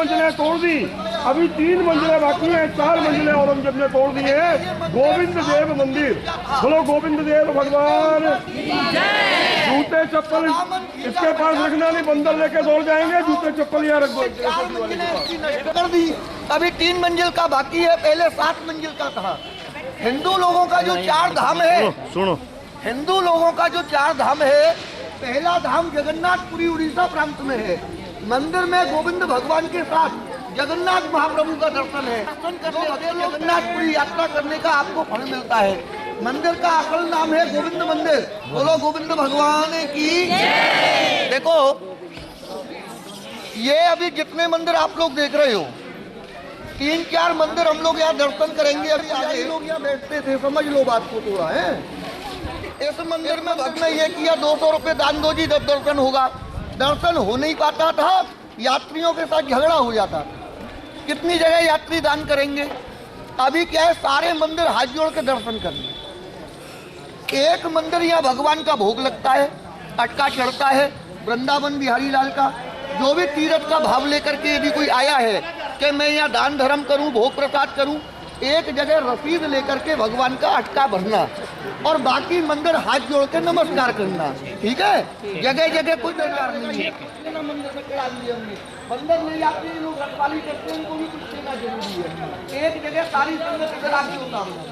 मंजिलें तोड़ दी, अभी 3 मंजिलें बाकी हैं, 4 मंजिलें औरंगजेब ने तोड़ दी है। गोविंद देव मंदिर, बोलो गोविंद देव भगवान। जूते चप्पल इसके पास रखना नहीं, बंदर लेके दौड़ जाएंगे। जूते चप्पल यहाँ रख दो। कर दी, अभी 3 मंजिल का बाकी है, पहले 7 मंजिल का था। हिंदू लोगों का जो 4 धाम है, सुनो, हिंदू लोगों का जो 4 धाम है, पहला धाम जगन्नाथपुरी उड़ीसा प्रांत में है। मंदिर में गोविंद भगवान के साथ जगन्नाथ महाप्रभु का दर्शन है। जगन्नाथपुरी यात्रा करने का आपको फल मिलता है। मंदिर का असल नाम है गोविंद मंदिर। बोलो गोविंद भगवान की। देखो ये अभी जितने मंदिर आप लोग देख रहे हो, 3-4 मंदिर हम लोग यहाँ दर्शन करेंगे। अभी आगे लोग यहाँ बैठते थे, समझ लो बात को थोड़ा है। इस मंदिर में भक्त ने ये किया 200 रुपये दान दो जी, जब दर्शन होगा। दर्शन हो नहीं पाता था, यात्रियों के साथ झगड़ा हो जाता था। कितनी जगह यात्री दान करेंगे। अभी क्या है, सारे मंदिर हाथ जोड़ के दर्शन करने। एक मंदिर यहाँ भगवान का भोग लगता है, अटका चढ़ता है, वृंदावन बिहारी लाल का। जो भी तीर्थ का भाव लेकर के यदि कोई आया है कि मैं यहाँ दान धर्म करूँ, भोग प्रसाद करूँ, एक जगह रसीद लेकर के भगवान का अटका भरना और बाकी मंदिर हाथ जोड़ के नमस्कार करना। ठीक है, जगह जगह कोई दरबार नहीं है। मंदिर में करा दिए हमने, मंदिर ले जाते हैं लोग, रखवाली करते हैं, उनको भी कुछ देना जरूरी है। एक जगह सारी संगत इधर आके उतारना।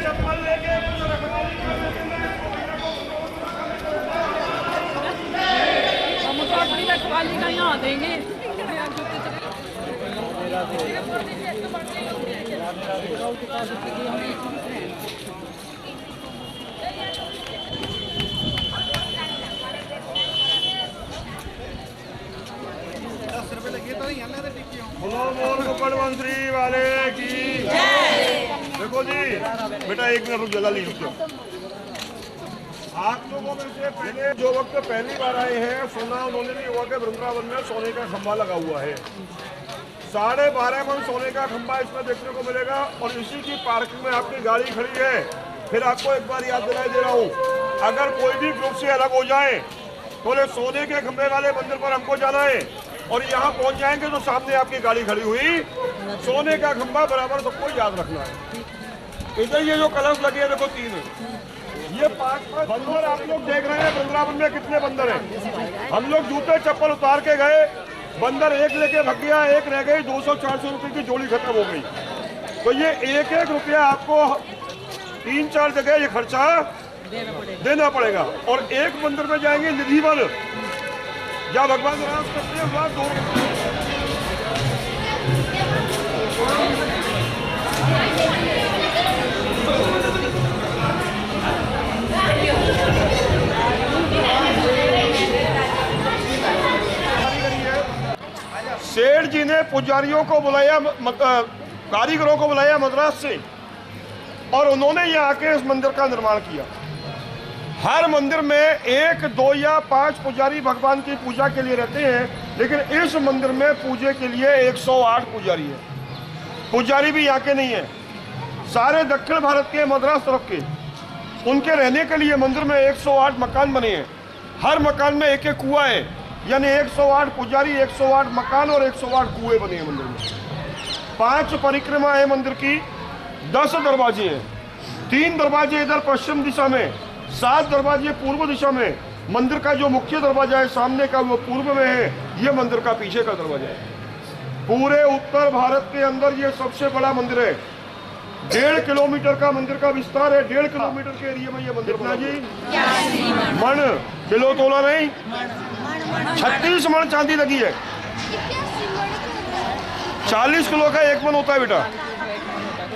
चप्पल लेके रखवाली का यहाँ देंगे। बोलो मुख्यमंत्री वाले की। देखो जी बेटा, एक मिनट रुक, जगह ली रुक। आप लोगों में से पहले जो वक्त पहली बार आए हैं, सुना उन्होंने भी हुआ कि वृंदावन में सोने का खंभा लगा हुआ है। 12.5 मन सोने का खंभा इसमें देखने को मिलेगा और इसी की पार्किंग में आपकी गाड़ी खड़ी है। फिर आपको एक बार याद दिलाई दे रहा हूँ, अगर कोई भी ग्रुप से अलग हो जाए तो बोले सोने के खंभे वाले मंदिर पर हमको जाना है और यहाँ पहुँच जाएंगे तो सामने आपकी गाड़ी खड़ी हुई, सोने का खंभा बराबर सबको याद रखना है। इधर ये जो कलश लगे हैं देखो 3, ये 5 बंदर आप लोग देख रहे हैं। वृंदावन में कितने बंदर हैं। हम लोग जूते चप्पल उतार के गए, बंदर एक लेके भाग गया, एक रह गई, 200-400 रुपए की जोड़ी खत्म हो गई। तो ये एक रुपया आपको 3-4 जगह ये खर्चा देना पड़ेगा। और एक मंदिर में जाएंगे निधिवन, जहाँ भगवान राम करते हैं वहाँ 2 सेठ जी ने पुजारियों को बुलाया, कारीगरों को बुलाया मद्रास से, और उन्होंने यहाँ आके इस मंदिर का निर्माण किया। हर मंदिर में 1, 2 या 5 पुजारी भगवान की पूजा के लिए रहते हैं, लेकिन इस मंदिर में पूजे के लिए 108 पुजारी है। पुजारी भी यहाँ के नहीं है, सारे दक्षिण भारत के, मद्रास तरफ के। उनके रहने के लिए मंदिर में 108 मकान बने हैं। हर मकान में एक कुआं है, यानी 108 पुजारी, 108 मकान और 108 कुएं बने हैं मंदिर में। 5 परिक्रमा है मंदिर की, 10 दरवाजे हैं। 3 दरवाजे इधर पश्चिम दिशा में, 7 दरवाजे पूर्व दिशा में। मंदिर का जो मुख्य दरवाजा है सामने का, वो पूर्व में है। ये मंदिर का पीछे का दरवाजा है। पूरे उत्तर भारत के अंदर ये सबसे बड़ा मंदिर है। 1.5 किलोमीटर का मंदिर का विस्तार है। 1.5 किलोमीटर के एरिया में ये मंदिर बना जी। मन किलो तोला नहीं, 36 मन चांदी लगी है। 40 किलो का 1 मन होता है बेटा।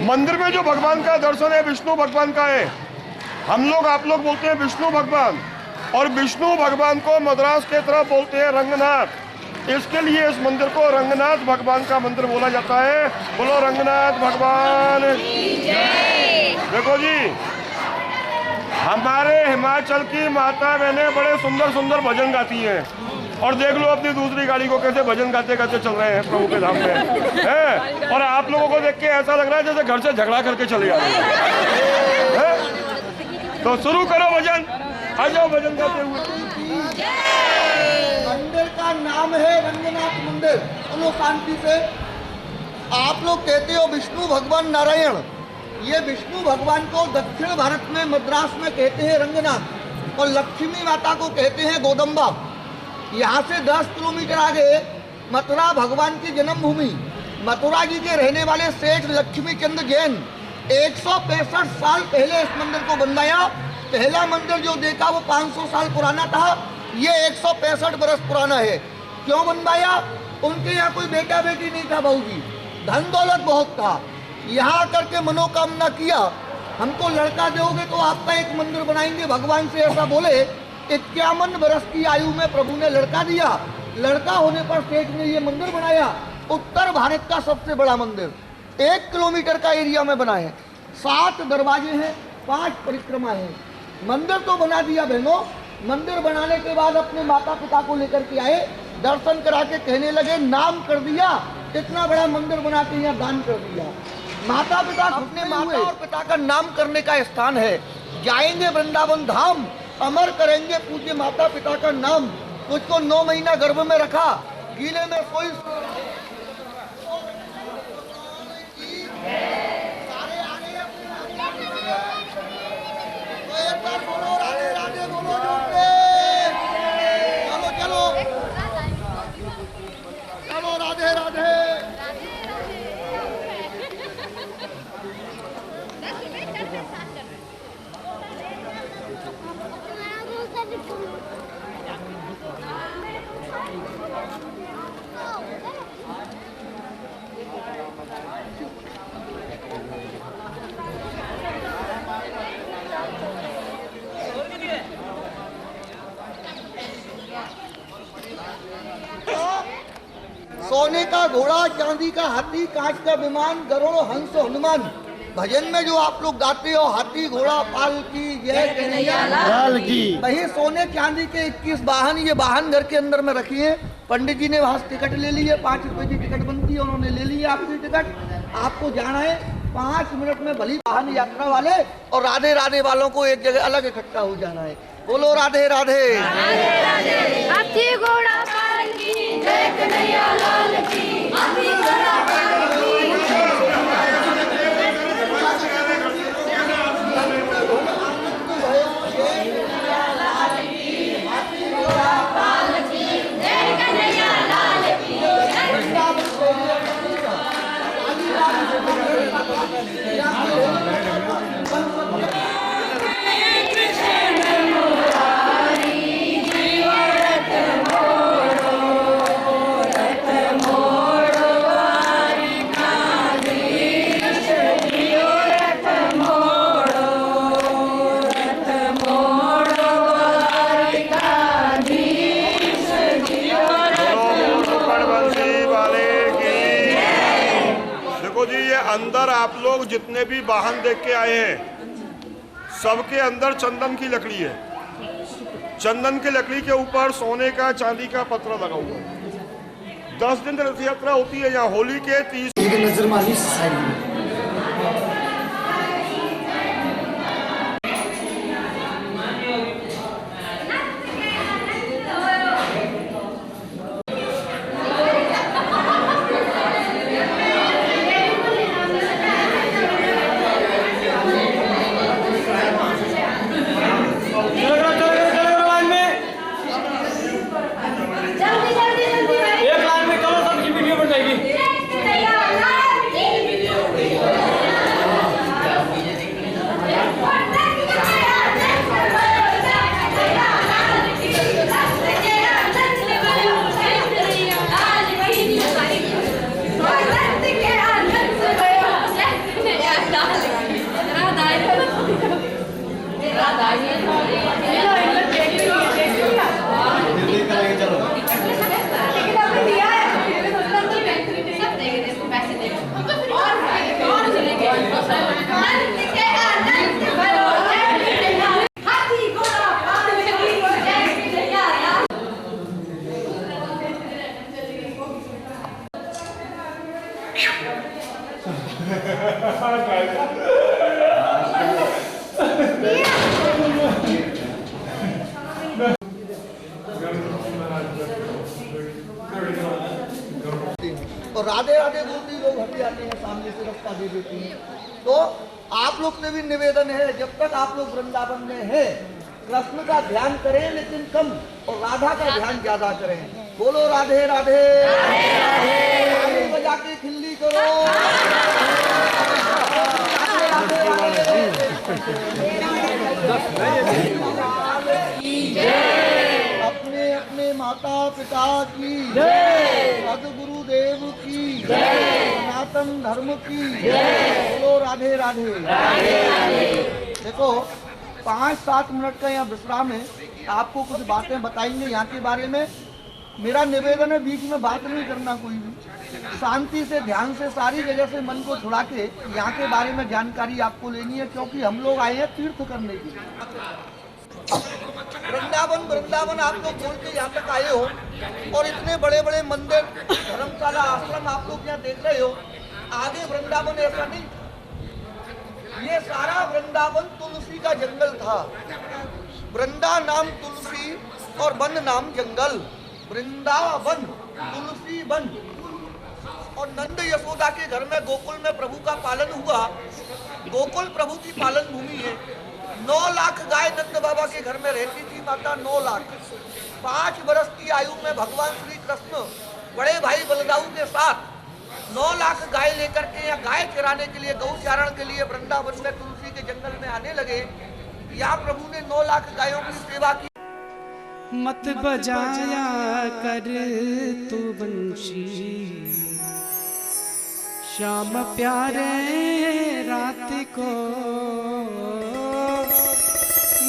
मंदिर में जो भगवान का दर्शन है, विष्णु भगवान का है। हम लोग, आप लोग बोलते हैं विष्णु भगवान, और विष्णु भगवान को मद्रास के तरफ बोलते हैं रंगनाथ। इसके लिए इस मंदिर को रंगनाथ भगवान का मंदिर बोला जाता है। बोलो रंगनाथ भगवान। देखो जी, हमारे हिमाचल की माता बहनें बड़े सुंदर सुंदर भजन गाती हैं और देख लो अपनी दूसरी गाड़ी को कैसे भजन गाते गाते चल रहे हैं प्रभु के धाम में, हैं? और आप लोगों को देख के ऐसा लग रहा है जैसे घर से झगड़ा करके चले आ रहे हैं। तो शुरू करो भजन, आ जाओ भजन गाते हुए। मंदिर का नाम है रंगनाथ मंदिर। चलो शांति से। आप लोग कहते हो विष्णु भगवान नारायण, ये विष्णु भगवान को दक्षिण भारत में मद्रास में कहते हैं रंगनाथ, और लक्ष्मी माता को कहते हैं गोदम्बा। यहाँ से 10 किलोमीटर आगे मथुरा भगवान की जन्मभूमि, मथुरा जी के रहने वाले सेठ लक्ष्मी चंद जैन 165 साल पहले इस मंदिर को बनवाया। पहला मंदिर जो देखा वो 500 साल पुराना था, ये 165 बरस पुराना है। क्यों बनवाया? उनके यहाँ कोई बेटा बेटी नहीं था बहू जी, धन दौलत बहुत था। यहाँ आकर के मनोकामना किया, हमको लड़का दोगे तो आपका एक मंदिर बनाएंगे, भगवान से ऐसा बोले। 51 बरस की आयु में प्रभु ने लड़का दिया। लड़का होने पर सेठ ने ये मंदिर बनाया। उत्तर भारत का सबसे बड़ा मंदिर 1 किलोमीटर का एरिया में बना है। 7 दरवाजे हैं, 5 परिक्रमा है। मंदिर तो बना दिया बहनों। मंदिर बनाने के बाद अपने माता पिता को लेकर के आए, दर्शन करा के कहने लगे नाम कर दिया, इतना बड़ा मंदिर बना के यहाँ दान कर दिया। माता पिता अपने माता और पिता का नाम करने का स्थान है। जाएंगे वृंदावन धाम, अमर करेंगे पूज्य माता पिता का नाम। तुझको 9 महीना गर्भ में रखा, गीले में सोई। सारे आगे तो एक बार बोलो राधे राधे बोलो जोड़े। चलो चलो चलो राधे राधे। सोने का घोड़ा, चांदी का हाथी, कांच का विमान, गरुड़, हंस, हनुमान। भजन में जो आप लोग गाते हो हाथी घोड़ा पालकी जय कन्हैया लाल की, वही सोने चांदी के 21 वाहन, ये वाहन घर के अंदर में रखिए। पंडित जी ने वहां से टिकट ले ली है, 5 रुपए की टिकट बनती है, उन्होंने ले ली है आपकी टिकट। आपको जाना है 5 मिनट में भली वाहन यात्रा वाले और राधे राधे वालों को एक जगह अलग इकट्ठा हो जाना है। बोलो राधे राधे। हाथी घोड़ा पालकी जय कन्हैया लाल की, हाथी घोड़ा पालकी। अंदर आप लोग जितने भी वाहन देख के आए हैं, सबके अंदर चंदन की लकड़ी है। चंदन की लकड़ी के ऊपर सोने का चांदी का पत्र लगा हुआ है। 10 दिन रथ यात्रा होती है यहाँ। होली के 30 नजर मारी साइड में। और राधे राधे बोलते ही लोग हट जाते हैं, सामने से रास्ता दे देते हैं। तो आप लोग से भी निवेदन है, जब तक आप लोग वृंदावन में हैं, कृष्ण का ध्यान करें लेकिन कम, और राधा का ध्यान ज्यादा करें। बोलो राधे राधे, ताली बजा के खिल्ली करो। राधे राधे, अपने अपने माता पिता की सदगुरुदेव की सनातन धर्म की बोलो राधे राधे। देखो 5-7 मिनट का यहाँ विश्राम है, आपको कुछ बातें बताएंगे यहाँ के बारे में। मेरा निवेदन है बीच में बात नहीं करना कोई भी, शांति से ध्यान से सारी जगह से मन को छुड़ा के यहाँ के बारे में जानकारी आपको लेनी है, क्योंकि हम लोग आए हैं तीर्थ करने के लिए। वृंदावन वृंदावन आप लोग बोल के यहाँ तक आए हो, और इतने बड़े बड़े मंदिर धर्मशाला आश्रम आप लोग यहाँ देख रहे हो। आगे वृंदावन ऐसा नहीं, ये सारा वृंदावन तुलसी का जंगल था। वृंदा नाम तुलसी और वन नाम जंगल, वृंदावन तुलसी वन। और नंद यशोदा के घर में गोकुल में प्रभु का पालन हुआ। गोकुल प्रभु की पालन भूमि है। 9 लाख गाय नंद बाबा के घर में रहती थी माता, 9 लाख। 5 वर्ष की आयु में भगवान श्री कृष्ण बड़े भाई बलदाऊ के साथ 9 लाख गाय लेकर के या गाय चराने के लिए, गौ चारण के लिए वृंदावन में तुलसी के जंगल में आने लगे। यहाँ प्रभु ने 9 लाख गायों की सेवा की। मत बजाया कर तू बंशी, श्याम प्यारे रात को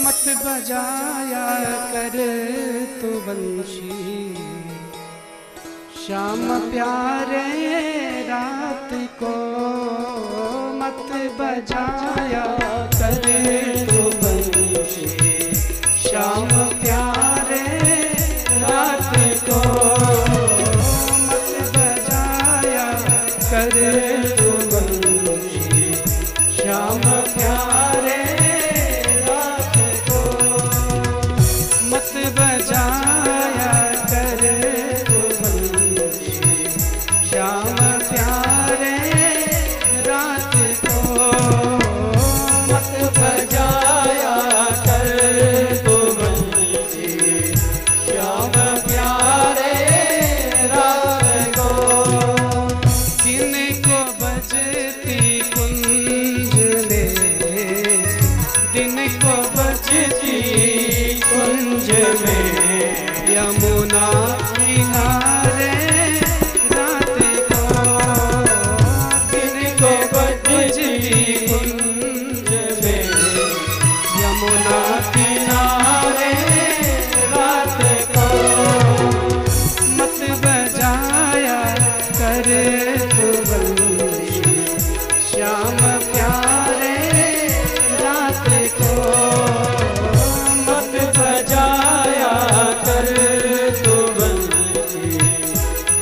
मत बजाया कर तू बंशी, श्याम प्यारे रात को मत बजाया कर तू बंशी, श्याम प्यारे रात को मत बजाया कर तू बंशी, श्याम प्यारे रात को मत बजाया कर तू बंशी, श्याम प्यारे रात को मत बजाया कर तू बंशी, श्याम प्यारे रात को। किनको बजती कुंज ले, दिन को बजती कुंज में, यमुना किनारे रात को। किनको बजती कुंज में, यमुना किनारे रात को मत बजाया कर तू बंशी, श्याम प्यारे रात को मत बजाया कर तू बंशी,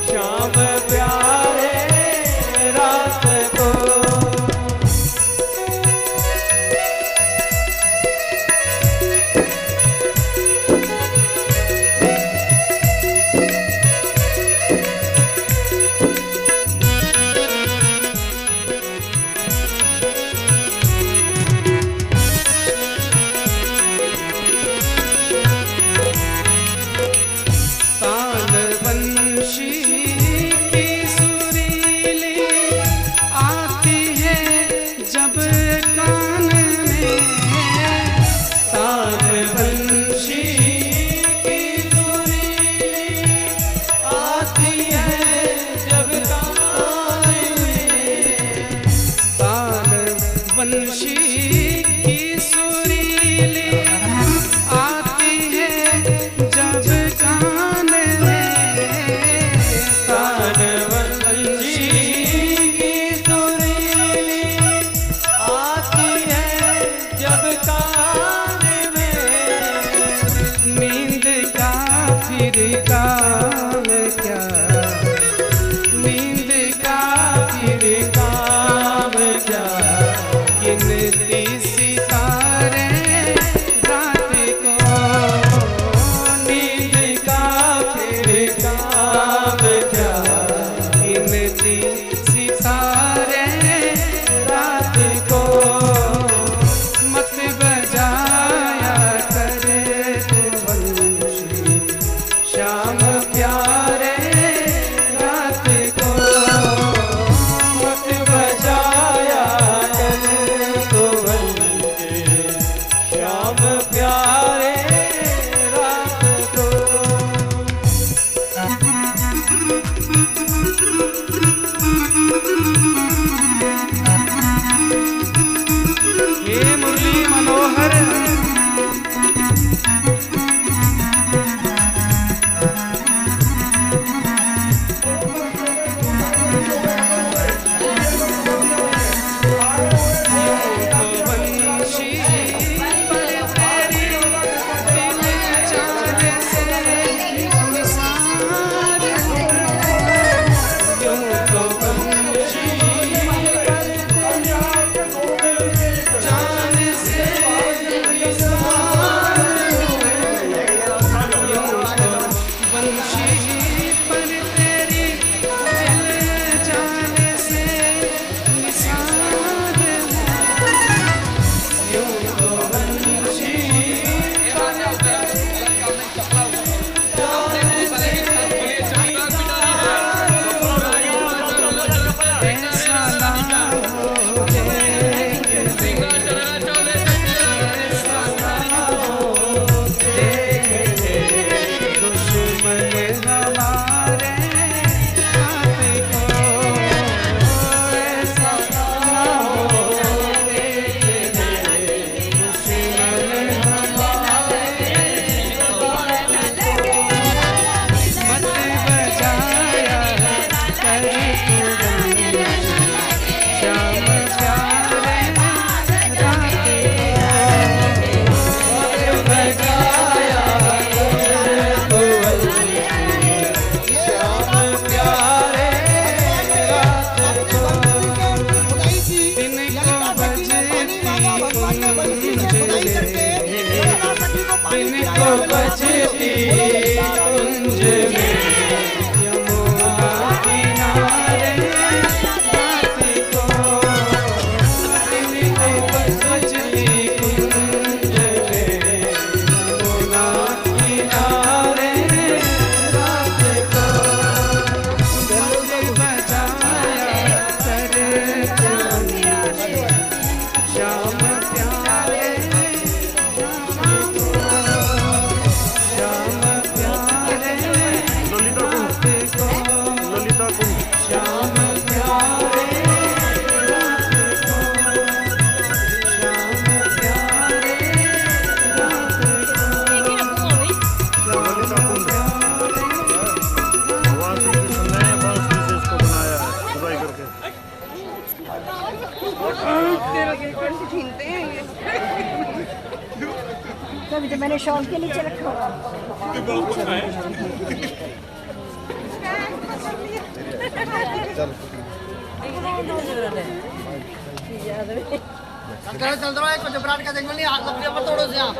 श्याम प्यारे रात को। काम क्या गिनती सितारे रात को, नींद का फिर काम क्या गिनती सितारे रात को, मत बजाया करे तू बंशी श्याम प्यारे रात को, मत बजाया करे तू बंशी श्याम प्यारे रात को। हे मुरली मनोहर वंशी पर तेरी दिल जाने से निसार यूं तो वंशी पर जाने से निसार यूं तो वंशी पर तेरी दिल जाने से निसार यूं तो वंशी ऐसा ना हो देख ऐसा ना हो देख दुश्मन हमारे हाथ को, ऐसा ना हो देख दुश्मन हमारे मत बजाया कर तू श्याम प्यारे रात को, मत बजाया कर तू श्याम प्यारे रात को, दिन को बजती दिन को बजती कुंज में यमुना किनारे रात को, दिन को बजती कुंज में यमुना किनारे रात को, मत बजाया कर तू श्याम प्यारे रात को, श्याम प्यारे रात को, श्याम प्यारे रात को, श्याम प्यारे रात को, श्याम तभी तो मैंने शॉल के नीचे रखा हुआ। चल रहा है कुछ ब्रांड का देखना नहीं, हाथ लपके पर तोड़ो से आप।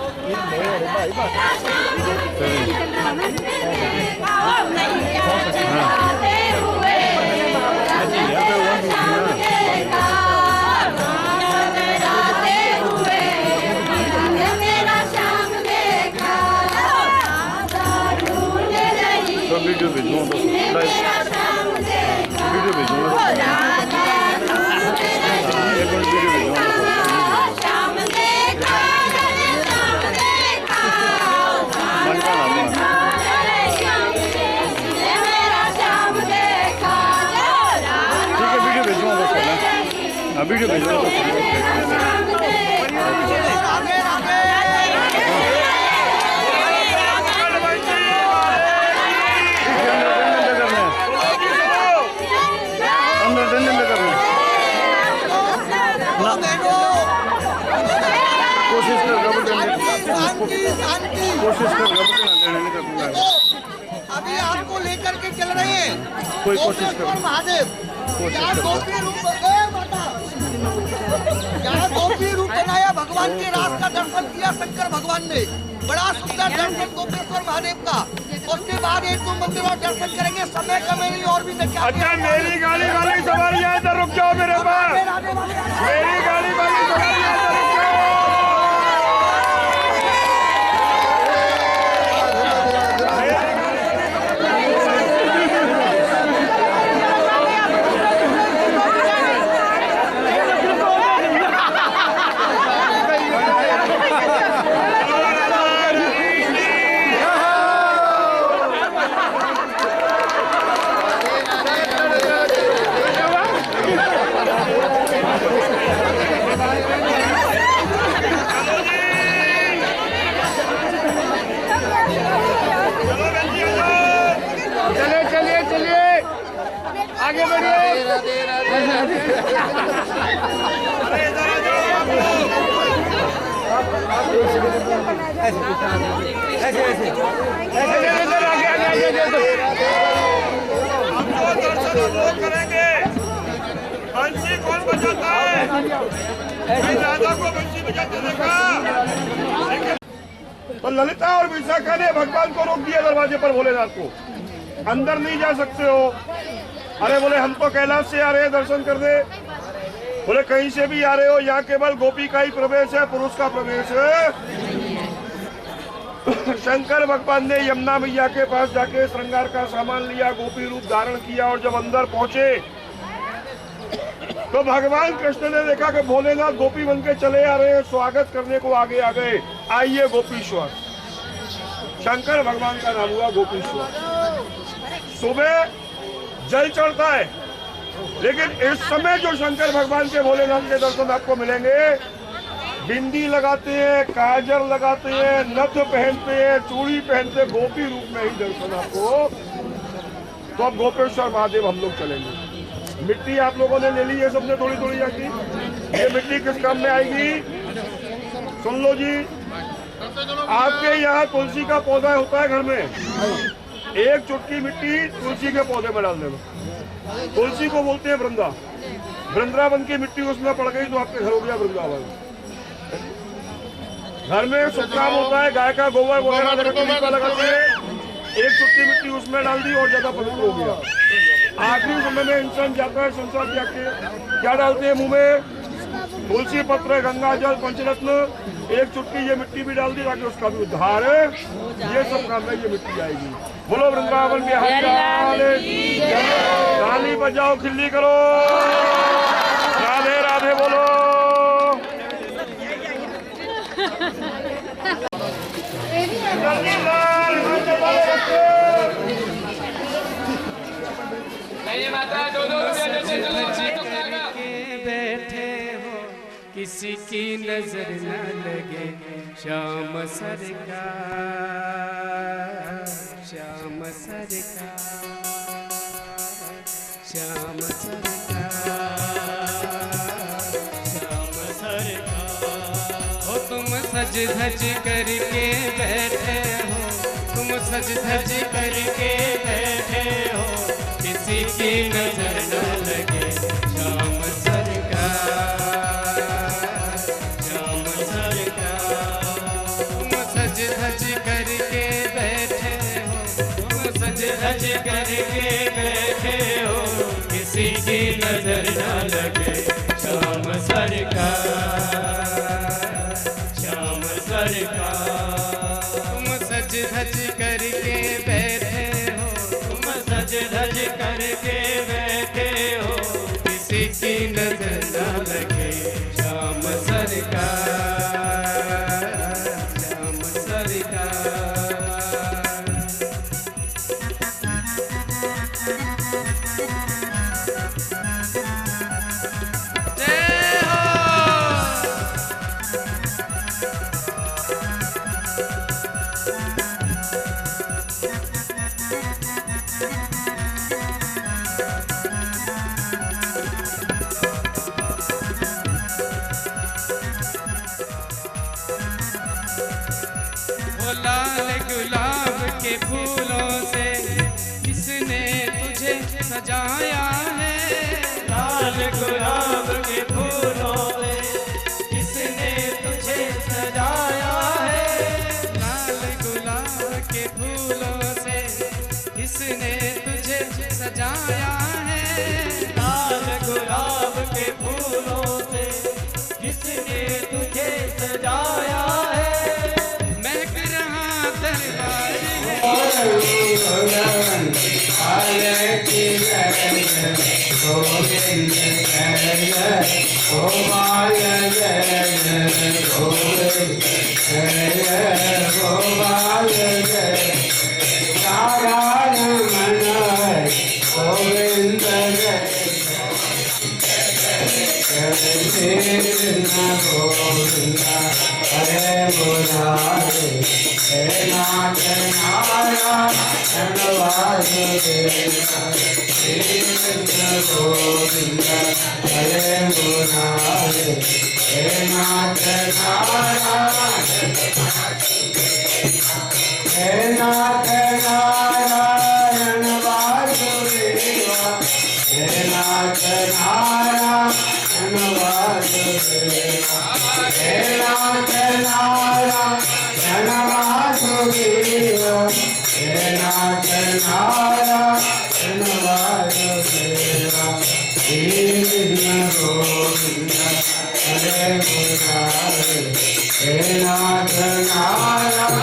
वीडियो भेजूंगा वीडियो भेजूंगा वीडियो भेजूंगा कोशिश कर अभी आपको लेकर के चल रहे हैं कोई कोशिश कर महादेव यहाँ गोपी रूप यहाँ गोपी रूप बनाया भगवान के रास का दर्शन किया शंकर भगवान ने। बड़ा सुंदर दर्शन गोपेश्वर महादेव का। उसके बाद एक दो मंदिर और दर्शन करेंगे, समय कम नहीं और भी अच्छा मेरी गाड़ी वाली सवारी यहाँ से रुक जाओ मेरे पास, मेरी गाड़ी वाली सवारी यहाँ से रुक जाओ। आगे बढ़िए। दर्शन करेंगे। बंसी कौन बजाता है? राजा को बंसी बजाते देखा। तो ललिता और विशाखा ने भगवान को रोक दिया दरवाजे पर, भोलेनाथ को अंदर नहीं जा सकते हो। अरे बोले हम तो कैलाश से आ रहे हैं दर्शन कर दे। बोले कहीं से भी आ रहे हो, यहाँ केवल गोपी का ही प्रवेश है, पुरुष का प्रवेश है। शंकर भगवान ने यमुना मैया के पास जाके श्रृंगार का सामान लिया, गोपी रूप धारण किया और जब अंदर पहुंचे तो भगवान कृष्ण ने देखा कि भोलेनाथ गोपी बन के चले आ रहे हैं, स्वागत करने को आगे आ गए। आइए गोपीश्वर, शंकर भगवान का नाम हुआ गोपीश्वर। सुबह जल चढ़ता है, लेकिन इस समय जो शंकर भगवान के भोलेनाथ के दर्शन आपको मिलेंगे, बिंदी लगाते हैं, काजल लगाते हैं, नथ पहनते हैं, चूड़ी पहनते हैं, गोपी रूप में ही दर्शन आपको। तो अब गोपेश्वर महादेव हम लोग चलेंगे। मिट्टी आप लोगों ने ले ली है, सबने थोड़ी थोड़ी जाती। ये मिट्टी किस काम में आएगी सुन लो जी। आपके यहाँ तुलसी का पौधा होता है घर में, एक चुटकी मिट्टी तुलसी के पौधे में डाल देना। तुलसी को बोलते हैं वृंदा। वृंदावन की मिट्टी उसमें पड़ गई तो आपके घर हो गया वृंदावन। घर में सुखराम होता है, गाय का गोबर वगैरह लगाते हैं, एक चुटकी मिट्टी उसमें डाल दी और ज्यादा पवित्र हो गया। आखिरी समय में इंसान जाता है संसार त्याग के, क्या डालते हैं मुंह में? तुलसी पत्र, गंगा जल, पंचरत्न, एक चुटकी ये मिट्टी भी डाल दी ताकि उसका भी उद्धार है। ये सब काम में ये मिट्टी आएगी। बोलो वृंदावन बिहारी लाल की जय। ताली बजाओ, खिल्ली करो, राधे राधे बोलो। बैठे हो किसी की नजर न लगे, श्याम सरकार, श्याम सरकार, श्याम सरकार, श्याम सरकार। हो तुम सज धज करके बैठे हो, तुम सज धज करके बैठे हो, किसी की नजर न लगे, श्याम सरकार, श्याम सरकार। तुम सज धज करके बैठे हो, तुम सज धज करके बैठे हो, किसी की नजर न लगे, श्याम सरकार, श्याम सरकार। तुम सज धज करके बैठे हो, तुम सज धज करके बैठे हो, किसी की नजर न लगे, श्याम सरकार, श्याम सरकार। जय हो। वो लाल गुलाब के फूलों से किसने तुझे सजाया है, गोविंद जय जय गोपाल जय जय गोविंद जय जय गोपाल जय नारायण मनोहर गोविंद जय कृष्ण गोविंद हरे मुरारे हे नाथ नारायण वासुदेव कृष्ण गोविंद हरे मुरारे हे नाथ नारायण हे नाथ नारायण वासुदेव हे नाथ नारायण वासुदेव हे नाथ नारायण वासुदेव हे नाथ नारायण वासुदेव कृष्ण गोविंद हरे मुरारे हे नाथ नारायण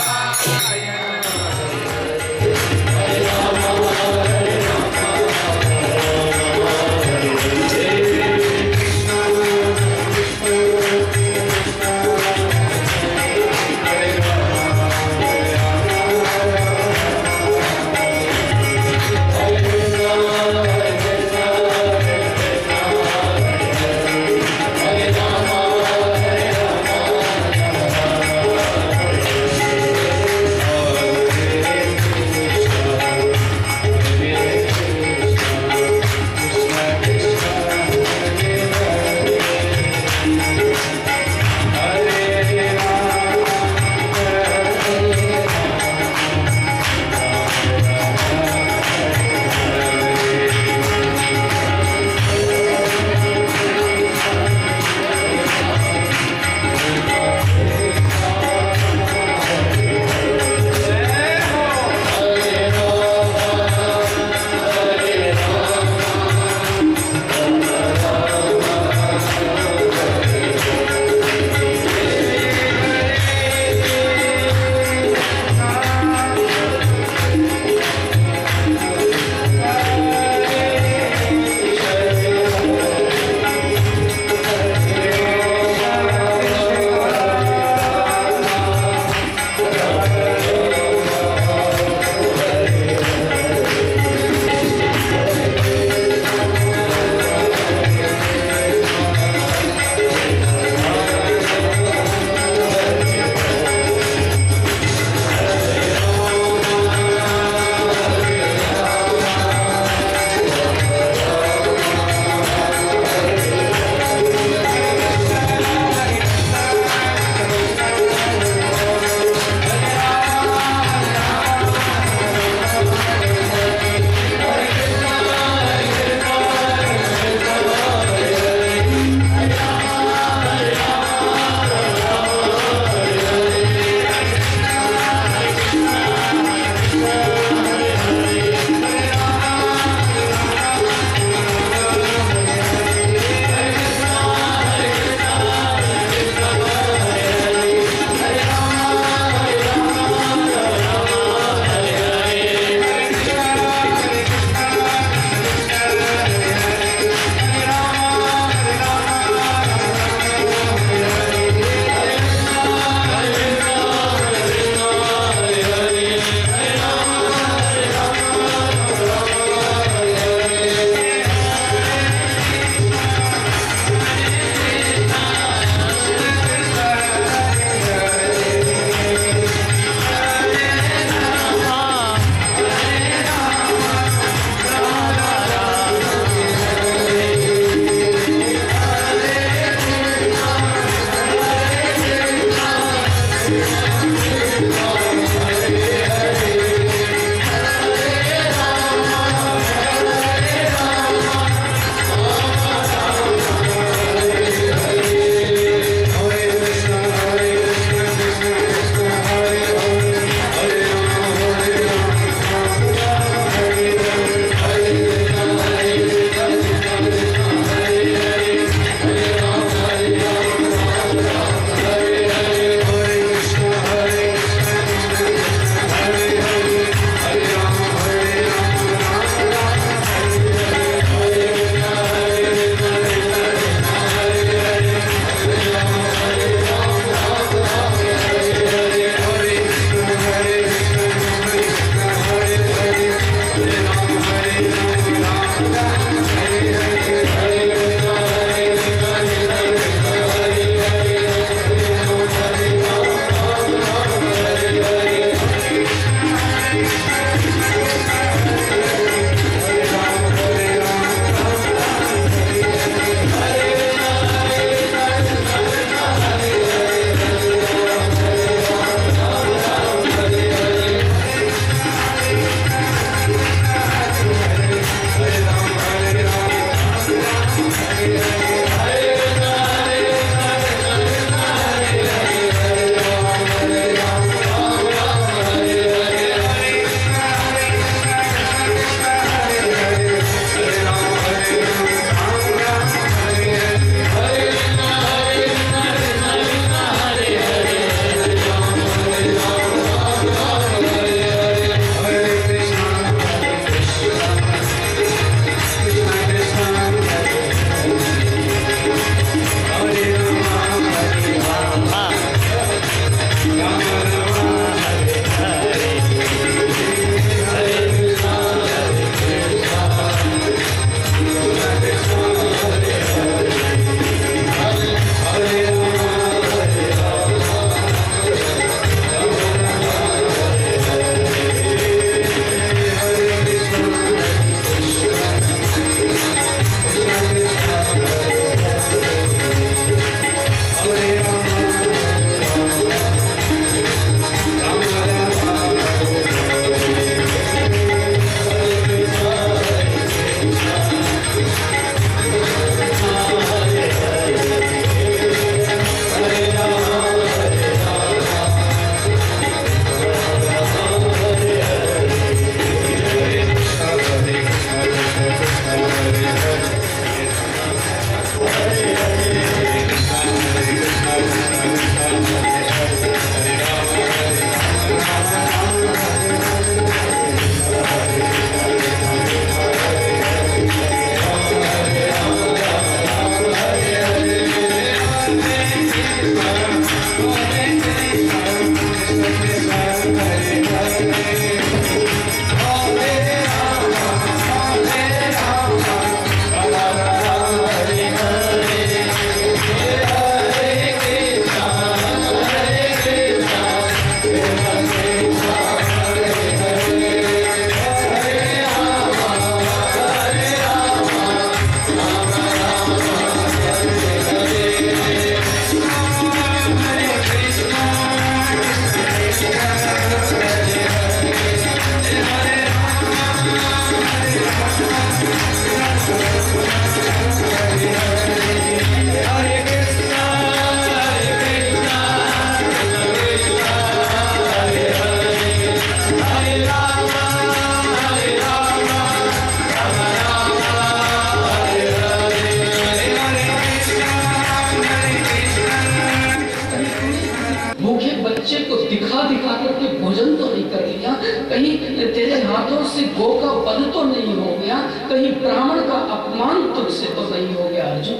गो का वध तो नहीं हो गया, कहीं ब्राह्मण का अपमान तुझसे तो नहीं हो गया अर्जुन।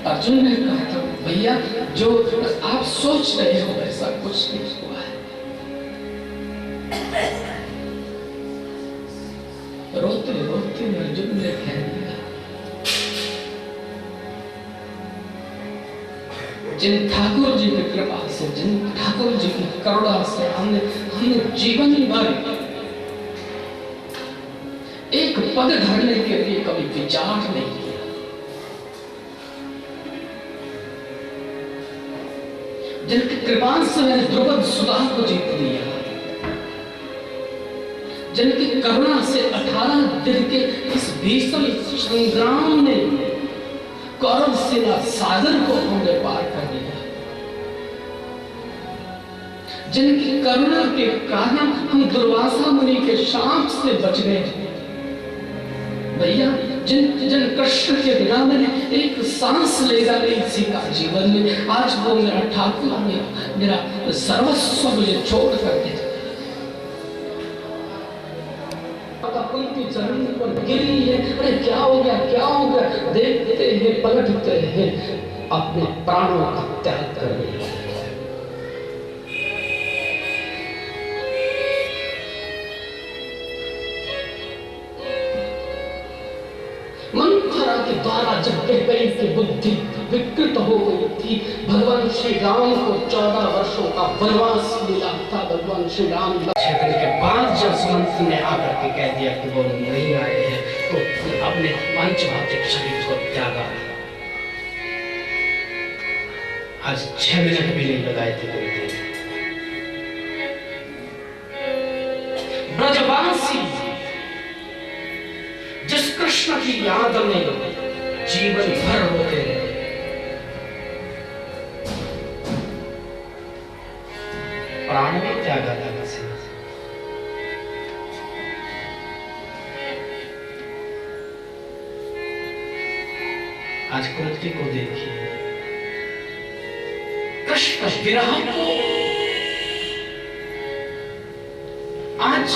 अर्जुन ने कहा था भैया जो आप सोच रहे हो ऐसा कुछ नहीं हुआ है। रोते रोते अर्जुन ने कह दिया जिन ठाकुर जी की कृपा से, जिन ठाकुर जी की करुणा से हमने जीवन भर एक पद धरने के लिए कभी विचार नहीं किया। जिनकी कृपा से मैंने द्रुपद सुधा को जीत लिया, जिनकी करुणा से 18 दिन के इस भीषण संग्राम में कौरव सेना सागर को हमने पार कर दिया, जिनकी करुणा के कारण हम दुर्वासा मुनि के शाप से बच गए। भैया जिन कृष्ण के बिना मैंने एक सांस लेगा नहीं सीखा जीवन में, आज वो मेरा ठाकुर, मेरा सर्वस्व मुझे छोड़ कर दे। उनकी जमीन पर गिरी है, अरे क्या हो गया क्या हो गया, देखते हैं पलटते हैं, अपने प्राणों का त्याग कर दिया। मंथरा के द्वारा जब कैकेयी की बुद्धि विकृत हो गई थी, भगवान श्री राम को 14 वर्षों का वनवास मिला था। भगवान श्री राम क्षेत्र के बाद जब सुमंत ने आकर के कह दिया कि वो नहीं आए हैं, तो अपने पंचभौतिक शरीर को त्यागा। आज 6 मिनट भी नहीं लगाए थे गुरुदेव। ब्रजवासी जिस कृष्ण की याद में जीवन भर होते रहे, प्राण भी त्यागा था। आज कुंती को देखिए, कृष्ण विरह को आज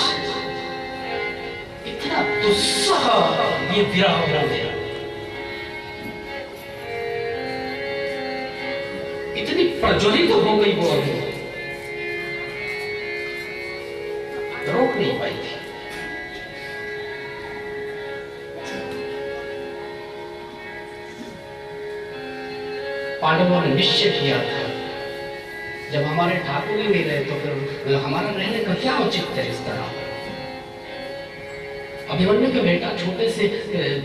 इतना दुस्सह ये विरह हो गया, इतनी प्रज्वलित हो गई वो, अभी रोक नहीं पाई थी। पांडवों ने निश्चय किया था जब हमारे ठाकुर ही नहीं रहे तो फिर हमारा रहने का क्या औचित्य है। इस तरह अभिमन्यु के बेटा छोटे से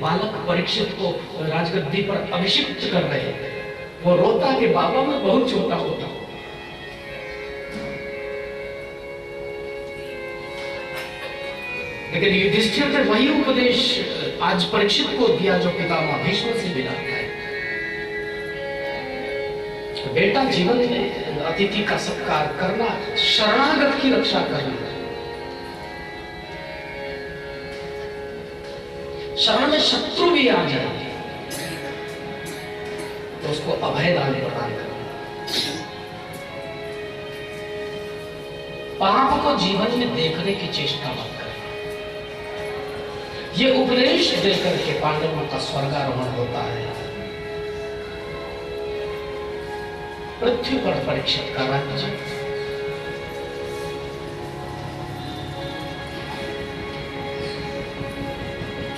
बालक परीक्षित को राजगद्दी पर अभिषिक्त कर रहे थे, वो रोता कि बाबा मैं बहुत छोटा होता। लेकिन युधिष्ठिर ने वही उपदेश आज परीक्षित को दिया जो पितामह भीष्म से मिला है। बेटा जीवन में अतिथि का सत्कार करना, शरणागत की रक्षा करना, शरण में शत्रु भी आ जाए तो उसको अभय दान प्रदान करना, पाप को जीवन में देखने की चेष्टा मत करना। ये उपदेश देकर के पांडवों का स्वर्गारोहण होता है। पृथ्वी पर परीक्षित का राज्य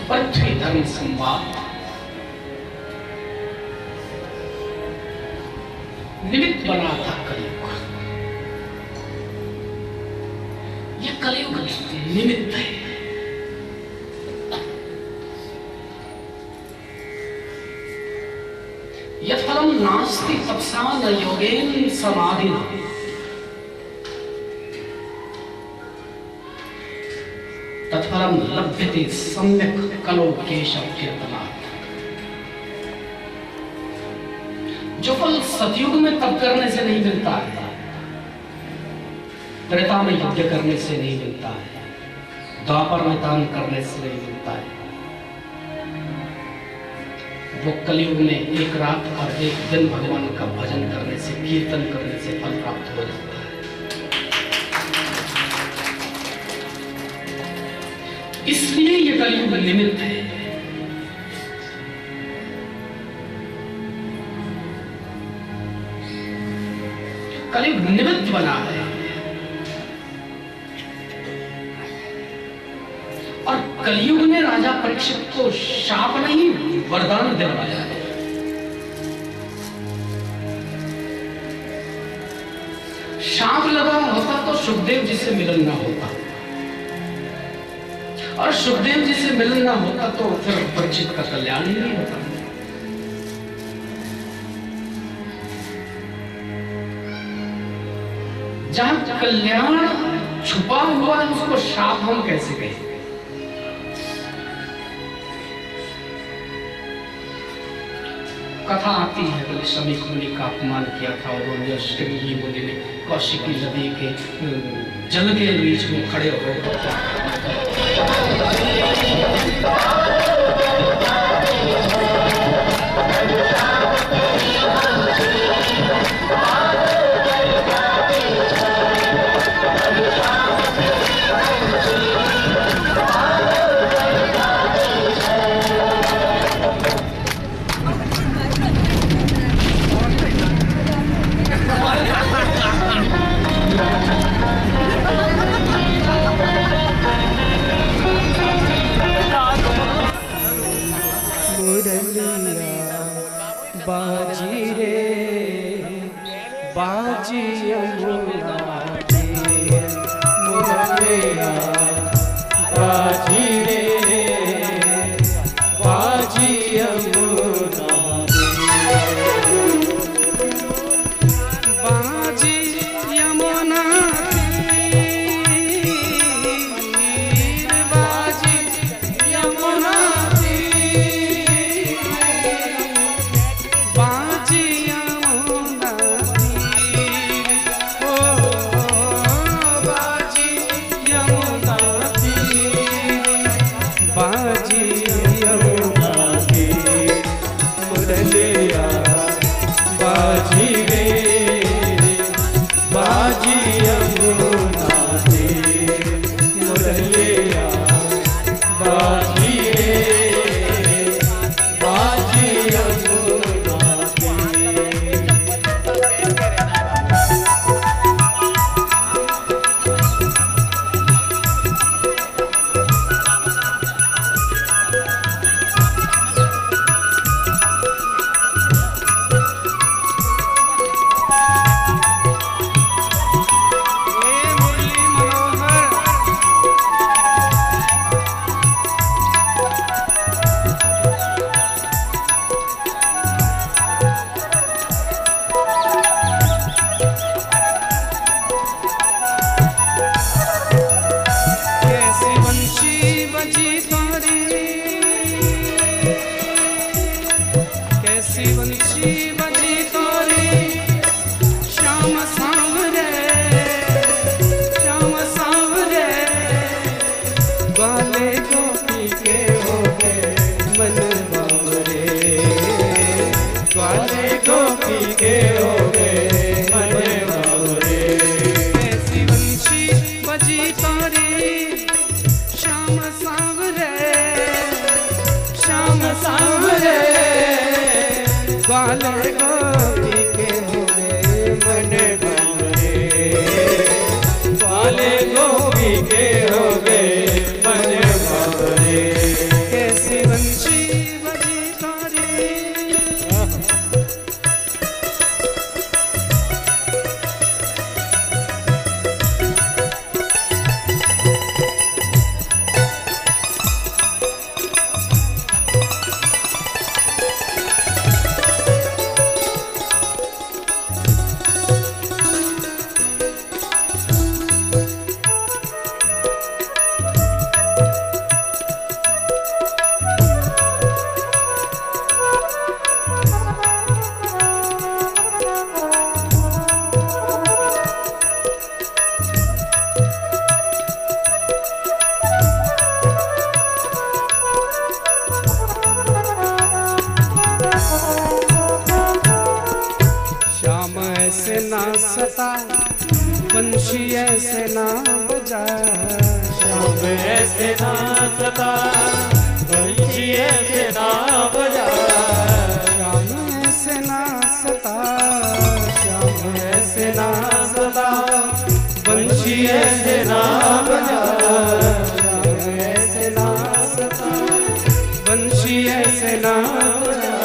पृथ्वी धर्म संवाद निमित्त बना था कलयुग। यह कलयुग निमित्त है। यत्फलं नास्ति तपसा न योगेन समाधिना, तत्फलं लभ्यते सम्यक कलो केशव कीर्तनात्। जो फल सतयुग में तप करने से नहीं मिलता है, त्रेता में यज्ञ करने से नहीं मिलता है, द्वापर में दान करने से नहीं मिलता है, वो कलयुग में एक रात और एक दिन भगवान का भजन करने से, कीर्तन करने से फल प्राप्त हो जाता है। इसलिए ये कलयुग निमित्त है। कलयुग निमित्त बना है और कलयुग ने राजा परीक्षित को शाप नहीं वरदान दिलवाया है। शाप लगा होता तो सुखदेव जी से मिलन ना होता, और सुखदेव जी से मिलन ना होता तो फिर परीक्षित का कल्याण ही नहीं होता। जहां कल्याण छुपा हुआ है उसको शाप हम कैसे कहें? कथा आती है बोले शमीक मुनि का अपमान किया था और अष्टमी मुनि ने कौशिकी नदी के जल के बीच में खड़े हो गए। बाजी रे बाजी यमुना तीर मुरलिया बाजी रे बाजी यमुना बाजी यमुना तीर बाजी यमुना सता बंशी ऐसे ना बजा। श्याम ऐसे ना सता, बंशी ऐसे ना बजा, श्याम ऐसे ना सता, श्याम ऐसे ना सता, बंशी ऐसे ना बजा, श्याम ऐसे ना सता, बंशी ऐसे ना बजा,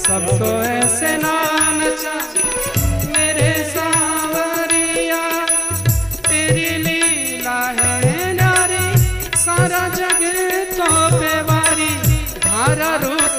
सबको ऐसे ना नचा मेरे सांवरिया, तेरी लीला है नारी, सारा जग तो बेवारी, धारा रुक